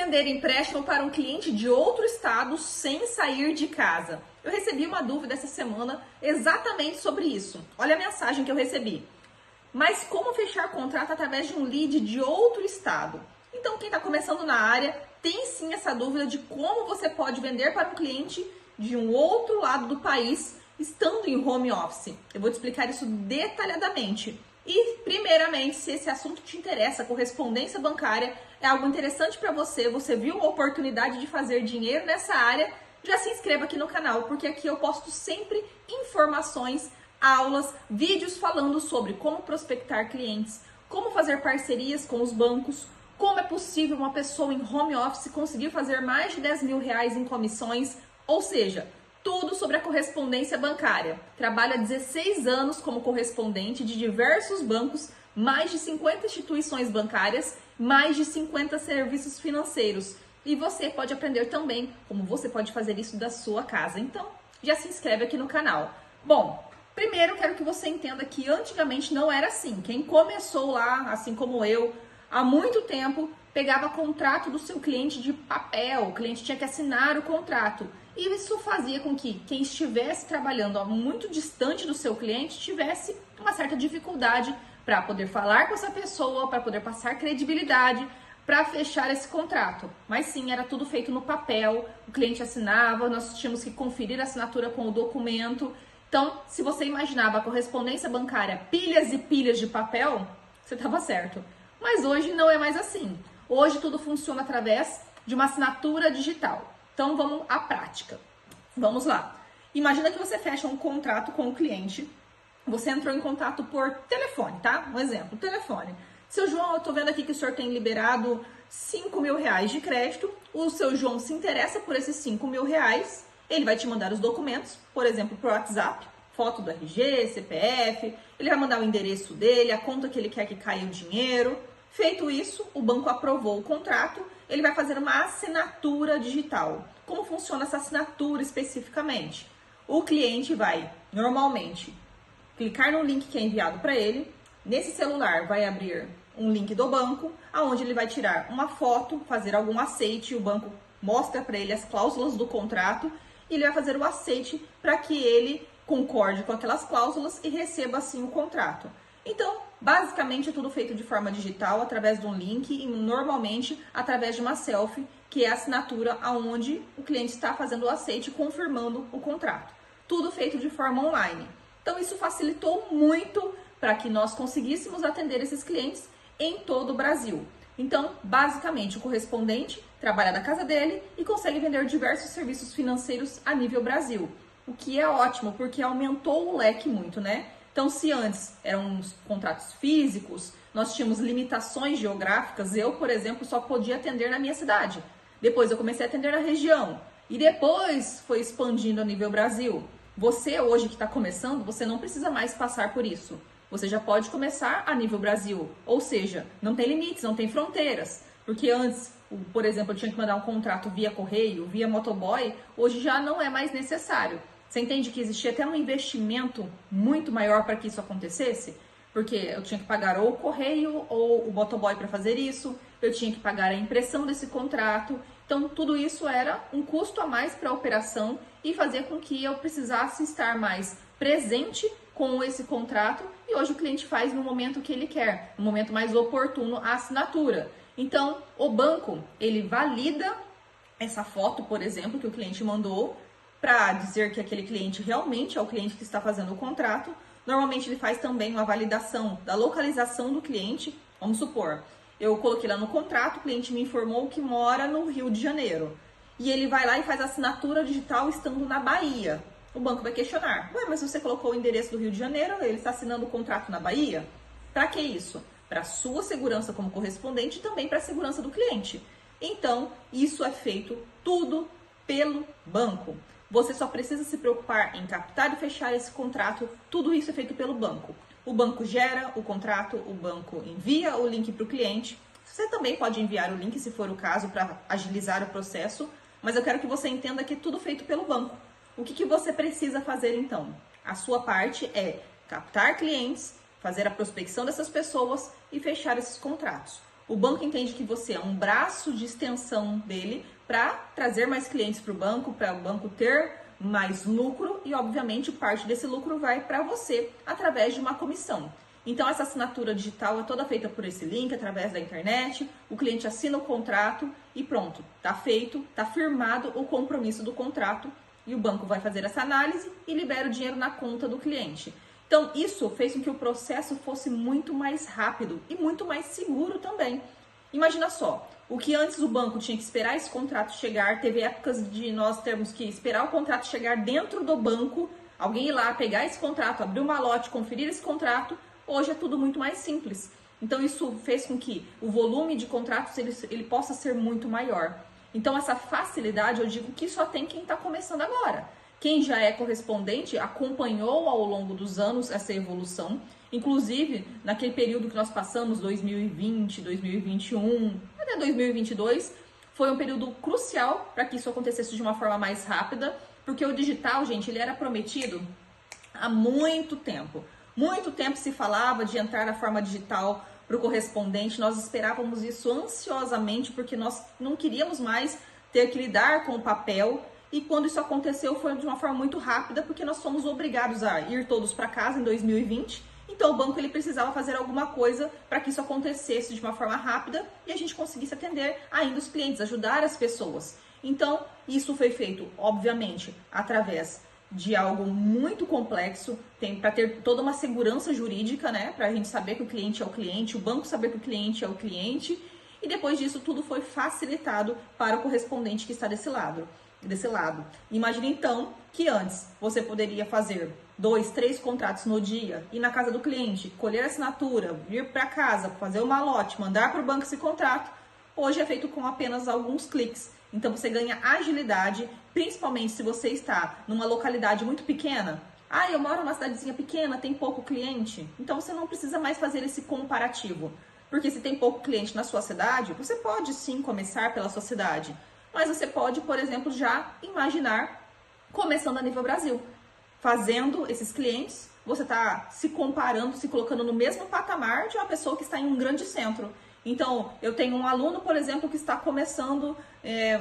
vender empréstimo para um cliente de outro estado sem sair de casa? Eu recebi uma dúvida essa semana exatamente sobre isso. Olha a mensagem que eu recebi. Mas como fechar contrato através de um lead de outro estado? Então, quem está começando na área tem sim essa dúvida de como você pode vender para um cliente de um outro lado do país estando em home office. Eu vou te explicar isso detalhadamente. E, primeiramente, se esse assunto te interessa, correspondência bancária é algo interessante para você, você viu uma oportunidade de fazer dinheiro nessa área, já se inscreva aqui no canal, porque aqui eu posto sempre informações, aulas, vídeos falando sobre como prospectar clientes, como fazer parcerias com os bancos, como é possível uma pessoa em home office conseguir fazer mais de 10 mil reais em comissões, ou seja, tudo sobre a correspondência bancária. Trabalho há 16 anos como correspondente de diversos bancos, mais de 50 instituições bancárias, mais de 50 serviços financeiros. E você pode aprender também como você pode fazer isso da sua casa. Então, já se inscreve aqui no canal. Bom, primeiro quero que você entenda que antigamente não era assim. Quem começou lá, assim como eu, há muito tempo, pegava contrato do seu cliente de papel, o cliente tinha que assinar o contrato. E isso fazia com que quem estivesse trabalhando muito distante do seu cliente tivesse uma certa dificuldade para poder falar com essa pessoa, para poder passar credibilidade, para fechar esse contrato. Mas sim, era tudo feito no papel, o cliente assinava, nós tínhamos que conferir a assinatura com o documento. Então, se você imaginava a correspondência bancária pilhas e pilhas de papel, você estava certo. Mas hoje não é mais assim. Hoje tudo funciona através de uma assinatura digital. Então vamos à prática. Vamos lá. Imagina que você fecha um contrato com o cliente. Você entrou em contato por telefone, tá? Um exemplo, telefone. Seu João, eu tô vendo aqui que o senhor tem liberado 5 mil reais de crédito. O seu João se interessa por esses 5 mil reais. Ele vai te mandar os documentos, por exemplo, por WhatsApp. Foto do RG, CPF. Ele vai mandar o endereço dele, a conta que ele quer que caia o dinheiro. Feito isso, o banco aprovou o contrato, ele vai fazer uma assinatura digital. Como funciona essa assinatura especificamente? O cliente vai, normalmente, clicar no link que é enviado para ele. Nesse celular vai abrir um link do banco, onde ele vai tirar uma foto, fazer algum aceite, o banco mostra para ele as cláusulas do contrato e ele vai fazer o aceite para que ele concorde com aquelas cláusulas e receba assim o contrato. Então, basicamente é tudo feito de forma digital, através de um link e normalmente através de uma selfie, que é a assinatura aonde o cliente está fazendo o aceite, confirmando o contrato. Tudo feito de forma online. Então, isso facilitou muito para que nós conseguíssemos atender esses clientes em todo o Brasil. Então, basicamente, o correspondente trabalha da casa dele e consegue vender diversos serviços financeiros a nível Brasil. O que é ótimo, porque aumentou o leque muito, né? Então, se antes eram contratos físicos, nós tínhamos limitações geográficas. Eu, por exemplo, só podia atender na minha cidade. Depois eu comecei a atender na região. E depois foi expandindo a nível Brasil. Você, hoje que está começando, você não precisa mais passar por isso. Você já pode começar a nível Brasil. Ou seja, não tem limites, não tem fronteiras. Porque antes, por exemplo, eu tinha que mandar um contrato via correio, via motoboy. Hoje já não é mais necessário. Você entende que existia até um investimento muito maior para que isso acontecesse? Porque eu tinha que pagar ou o correio ou o motoboy para fazer isso, eu tinha que pagar a impressão desse contrato. Então, tudo isso era um custo a mais para a operação e fazia com que eu precisasse estar mais presente com esse contrato. E hoje o cliente faz no momento que ele quer, no momento mais oportuno, a assinatura. Então, o banco, ele valida essa foto, por exemplo, que o cliente mandou, para dizer que aquele cliente realmente é o cliente que está fazendo o contrato. Normalmente ele faz também uma validação da localização do cliente. Vamos supor, eu coloquei lá no contrato, o cliente me informou que mora no Rio de Janeiro. E ele vai lá e faz a assinatura digital estando na Bahia. O banco vai questionar: ué, mas você colocou o endereço do Rio de Janeiro, ele está assinando o contrato na Bahia? Para que isso? Para a sua segurança como correspondente e também para a segurança do cliente. Então, isso é feito tudo pelo banco. Você só precisa se preocupar em captar e fechar esse contrato. Tudo isso é feito pelo banco. O banco gera o contrato, o banco envia o link para o cliente. Você também pode enviar o link, se for o caso, para agilizar o processo. Mas eu quero que você entenda que é tudo feito pelo banco. O que você precisa fazer, então? A sua parte é captar clientes, fazer a prospecção dessas pessoas e fechar esses contratos. O banco entende que você é um braço de extensão dele para trazer mais clientes para o banco ter mais lucro e, obviamente, parte desse lucro vai para você através de uma comissão. Então, essa assinatura digital é toda feita por esse link, através da internet, o cliente assina o contrato e pronto, tá feito, tá firmado o compromisso do contrato e o banco vai fazer essa análise e libera o dinheiro na conta do cliente. Então, isso fez com que o processo fosse muito mais rápido e muito mais seguro também. Imagina só, o que antes o banco tinha que esperar esse contrato chegar, teve épocas de nós termos que esperar o contrato chegar dentro do banco, alguém ir lá pegar esse contrato, abrir uma lote, conferir esse contrato. Hoje é tudo muito mais simples. Então isso fez com que o volume de contratos ele possa ser muito maior. Então essa facilidade eu digo que só tem quem está começando agora. Quem já é correspondente acompanhou ao longo dos anos essa evolução. Inclusive, naquele período que nós passamos, 2020, 2021, até 2022, foi um período crucial para que isso acontecesse de uma forma mais rápida, porque o digital, gente, ele era prometido há muito tempo. Muito tempo se falava de entrar na forma digital para o correspondente, nós esperávamos isso ansiosamente, porque nós não queríamos mais ter que lidar com o papel, e quando isso aconteceu foi de uma forma muito rápida, porque nós fomos obrigados a ir todos para casa em 2020, então o banco ele precisava fazer alguma coisa para que isso acontecesse de uma forma rápida e a gente conseguisse atender ainda os clientes, ajudar as pessoas. Então, isso foi feito, obviamente, através de algo muito complexo, tem para ter toda uma segurança jurídica, né, para a gente saber que o cliente é o cliente, o banco saber que o cliente é o cliente, e depois disso tudo foi facilitado para o correspondente que está desse lado. Imagine então que antes você poderia fazer 2, 3 contratos no dia, ir na casa do cliente, colher a assinatura, vir para casa, fazer uma lote, mandar para o banco esse contrato. Hoje é feito com apenas alguns cliques. Então você ganha agilidade, principalmente se você está numa localidade muito pequena. Ah, eu moro numa cidadezinha pequena, tem pouco cliente. Então você não precisa mais fazer esse comparativo. Porque se tem pouco cliente na sua cidade, você pode sim começar pela sua cidade. Mas você pode, por exemplo, já imaginar começando a nível Brasil. Fazendo esses clientes, você está se comparando, se colocando no mesmo patamar de uma pessoa que está em um grande centro. Então, eu tenho um aluno, por exemplo, que está começando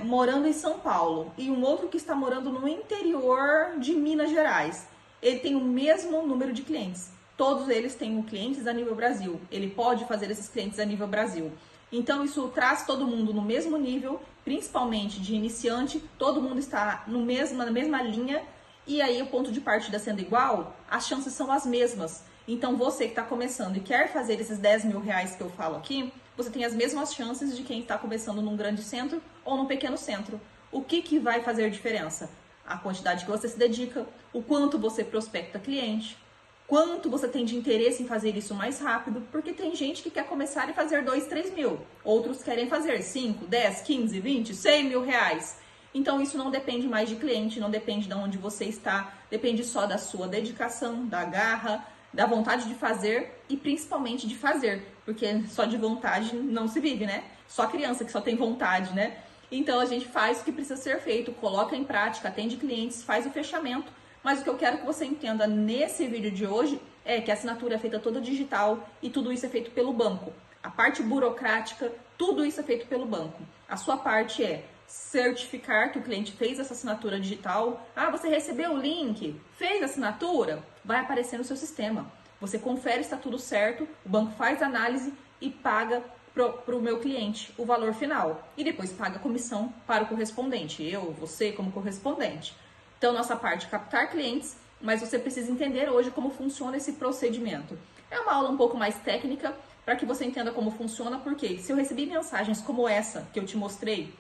morando em São Paulo e um outro que está morando no interior de Minas Gerais. Ele tem o mesmo número de clientes. Todos eles têm clientes a nível Brasil. Ele pode fazer esses clientes a nível Brasil. Então, isso traz todo mundo no mesmo nível, principalmente de iniciante, todo mundo está na mesma linha, e aí o ponto de partida sendo igual, as chances são as mesmas. Então, você que está começando e quer fazer esses 10 mil reais que eu falo aqui, você tem as mesmas chances de quem está começando num grande centro ou num pequeno centro. O que vai fazer diferença? A quantidade que você se dedica, o quanto você prospecta cliente, quanto você tem de interesse em fazer isso mais rápido, porque tem gente que quer começar e fazer 2, 3 mil. Outros querem fazer 5, 10, 15, 20, 100 mil reais. Então isso não depende mais de cliente, não depende de onde você está, depende só da sua dedicação, da garra, da vontade de fazer e principalmente de fazer, porque só de vontade não se vive, né? Só criança que só tem vontade, né? Então a gente faz o que precisa ser feito, coloca em prática, atende clientes, faz o fechamento. Mas o que eu quero que você entenda nesse vídeo de hoje é que a assinatura é feita toda digital e tudo isso é feito pelo banco. A parte burocrática, tudo isso é feito pelo banco. A sua parte é certificar que o cliente fez essa assinatura digital. Ah, você recebeu o link, fez a assinatura? Vai aparecer no seu sistema. Você confere se está tudo certo, o banco faz a análise e paga para o meu cliente o valor final. E depois paga a comissão para o correspondente, você como correspondente. Então, nossa parte é captar clientes, mas você precisa entender hoje como funciona esse procedimento. É uma aula um pouco mais técnica para que você entenda como funciona, porque se eu recebi mensagens como essa que eu te mostrei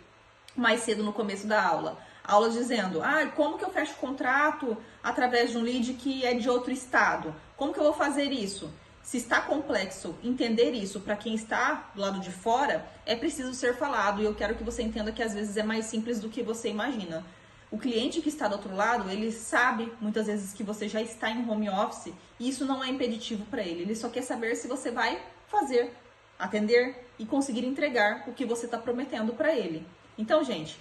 mais cedo no começo da aula dizendo, como que eu fecho o contrato através de um lead que é de outro estado? Como que eu vou fazer isso? Se está complexo entender isso para quem está do lado de fora, é preciso ser falado, e eu quero que você entenda que às vezes é mais simples do que você imagina. O cliente que está do outro lado, ele sabe muitas vezes que você já está em home office e isso não é impeditivo para ele. Ele só quer saber se você vai fazer, atender e conseguir entregar o que você está prometendo para ele. Então, gente,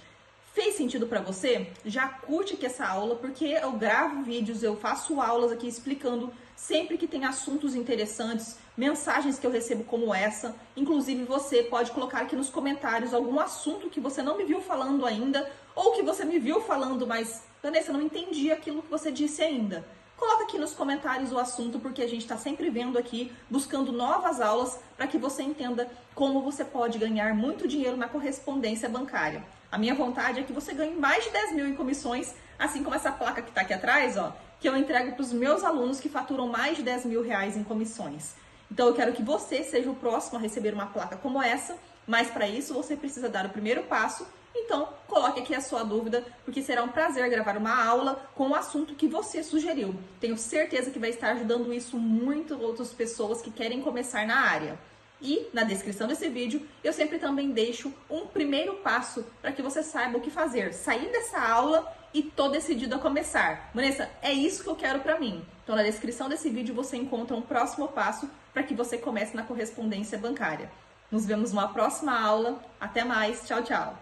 fez sentido para você? Já curte aqui essa aula, porque eu gravo vídeos, eu faço aulas aqui explicando sempre que tem assuntos interessantes, mensagens que eu recebo como essa. Inclusive, você pode colocar aqui nos comentários algum assunto que você não me viu falando ainda, ou que você me viu falando, mas, Vanessa, eu não entendi aquilo que você disse ainda. Coloca aqui nos comentários o assunto, porque a gente está sempre vendo aqui, buscando novas aulas para que você entenda como você pode ganhar muito dinheiro na correspondência bancária. A minha vontade é que você ganhe mais de 10 mil em comissões, assim como essa placa que está aqui atrás, ó, que eu entrego para os meus alunos que faturam mais de 10 mil reais em comissões. Então eu quero que você seja o próximo a receber uma placa como essa, mas para isso você precisa dar o primeiro passo. Então, coloque aqui a sua dúvida, porque será um prazer gravar uma aula com o assunto que você sugeriu. Tenho certeza que vai estar ajudando isso muito outras pessoas que querem começar na área. E na descrição desse vídeo, eu sempre também deixo um primeiro passo para que você saiba o que fazer. Sair dessa aula e tô decidido a começar. Vanessa, é isso que eu quero para mim. Então, na descrição desse vídeo, você encontra um próximo passo para que você comece na correspondência bancária. Nos vemos numa próxima aula. Até mais. Tchau, tchau.